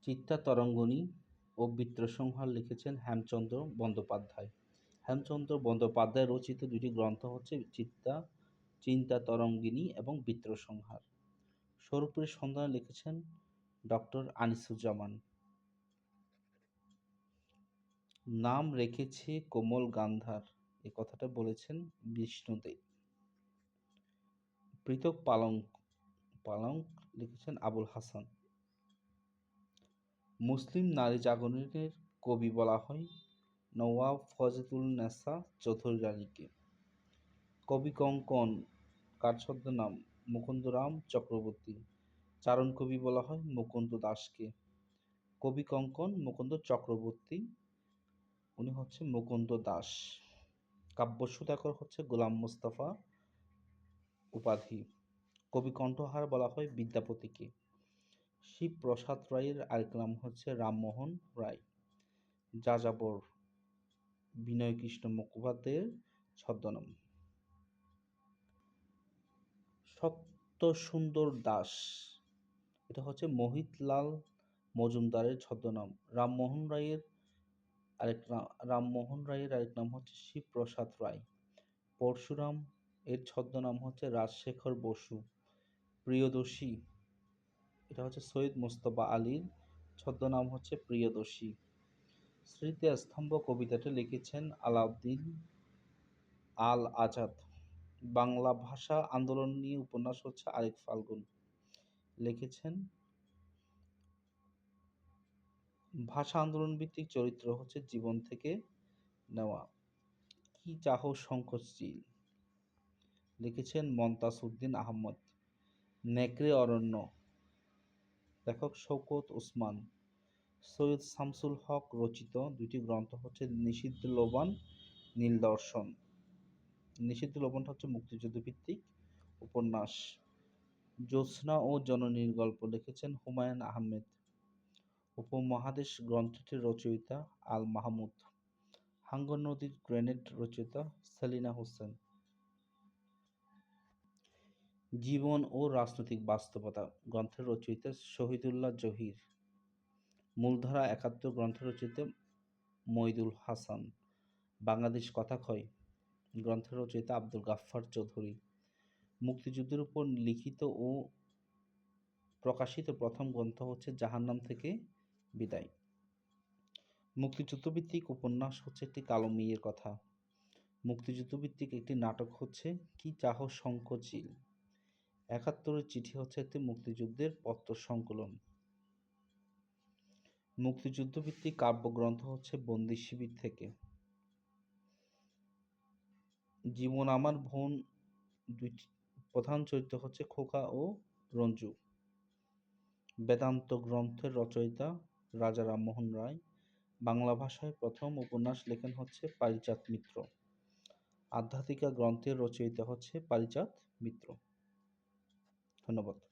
চিত্তা-তরঙ্গিনী ও বৃত্রসংহার লিখেছেন হেমচন্দ্র বন্দ্যোপাধ্যায়। হেমচন্দ্র বন্দ্যোপাধ্যায় রচিত দুটি গ্রন্থ হচ্ছে চিন্তা-তরঙ্গিনী এবং বৃত্রসংহার। স্বরূপের সন্ধানে লিখেছেন ডক্টর আনিসুজ্জামান। নাম রেখেছে কোমল গান্ধার, এ কথাটা বলেছেন বিষ্ণুদেব। পৃথক পালঙ্ক লিখেছেন আবুল হাসান। মুসলিম নারী জাগরণের কবি বলা হয় নওয়াব ফজিলুন্নেসা চৌধুরী রানীকে। কবি কঙ্কন কার ছদ্মনাম? মুকুন্দরাম চক্রবর্তী। চারণ কবি বলা হয় মুকুন্দ দাসকে। কবি কঙ্কন মুকুন্দ চক্রবর্তী, উনি হচ্ছে মুকুন্দ দাস। কাব্য সুধাকর হচ্ছে গোলাম মোস্তফা উপাধি। কবি কণ্ঠহার বলা হয় বিদ্যাপতিকে। শিবপ্রসাদ রায়ের আরেক নাম হচ্ছে রামমোহন রায়। যাযাবর বিনয়কৃষ্ণ মুখোপাধ্যায়ের ছদ্মনাম। সত্যসুন্দর দাস, এটা হচ্ছে মোহিতলাল মজুমদারের ছদ্মনাম। রামমোহন রায়ের আরেক নাম হচ্ছে শিবপ্রসাদ রায়। পরশুরাম এর ছদ্মনাম হচ্ছে রাজশেখর বসু। প্রিয়দর্শী, এটা হচ্ছে সৈয়দ মুজতবা আলীর ছদ্মনাম হচ্ছে প্রিয়দর্শী। স্মৃতিস্তম্ভ কবিতাটি লিখেছেন আলাউদ্দিন আল আজাদ। বাংলা ভাষা আন্দোলন নিয়ে উপন্যাস হচ্ছে আরেক ফাল্গুন, লিখেছেন। ভাষা আন্দোলন ভিত্তিক চরিত্র হচ্ছে জীবন থেকে নেওয়া। কি চাহ সংকোচশীল, লিখেছেন মমতাজ উদ্দিন আহমদ। নেকড়ে অরণ্য, লেখক শওকত ওসমান। সৈয়দ শামসুল হক রচিত দুটি গ্রন্থ হচ্ছে নিষিদ্ধ লোবান, নীলদর্শন। নিষিদ্ধ লোবানটা হচ্ছে মুক্তিযুদ্ধ ভিত্তিক উপন্যাস। জ্যোৎস্না ও জননীর গল্প লিখেছেন হুমায়ুন আহমেদ। উপমহাদেশ গ্রন্থটির রচয়িতা আল মাহমুদ। হাঙ্গর নদীর গ্রেনেড রচয়িতা সেলিনা হোসেন। জীবন ও রাজনৈতিক বাস্তবতা গ্রন্থের রচয়িতা শহীদুল্লাহ জহির। মূলধারা ৭১ গ্রন্থের রচয়িতা মইদুল হাসান। বাংলাদেশ কথাকয় গ্রন্থের রচয়িতা আব্দুল গাফফার চৌধুরী। মুক্তিযুদ্ধের উপর লিখিত ও প্রকাশিত প্রথম গ্রন্থ হচ্ছে জাহান্নাম থেকে বিদায়। মুক্তিযুদ্ধভিত্তিক উপন্যাস হচ্ছে একটি কালো মেয়ের কথা। মুক্তিযুদ্ধভিত্তিক একটি নাটক হচ্ছে কি চাহ সংকোচিল। ৭১-এর চিঠি হচ্ছে একটি মুক্তিযুদ্ধের পত্র সংকলন। মুক্তিযুদ্ধভিত্তিক কাব্যগ্রন্থ হচ্ছে বন্দি শিবির থেকে। জীবন আমার বোন দুইটি প্রধান চরিত্র হচ্ছে খোকা ও রঞ্জু। বেদান্ত গ্রন্থের রচয়িতা রাজা রামমোহন রায়। বাংলা ভাষায় প্রথম উপন্যাস লেখেন হচ্ছে পারিজাত মিত্র। আধ্যাত্মিকা গ্রন্থের রচয়িতা হচ্ছে পারিজাত মিত্র। ধন্যবাদ।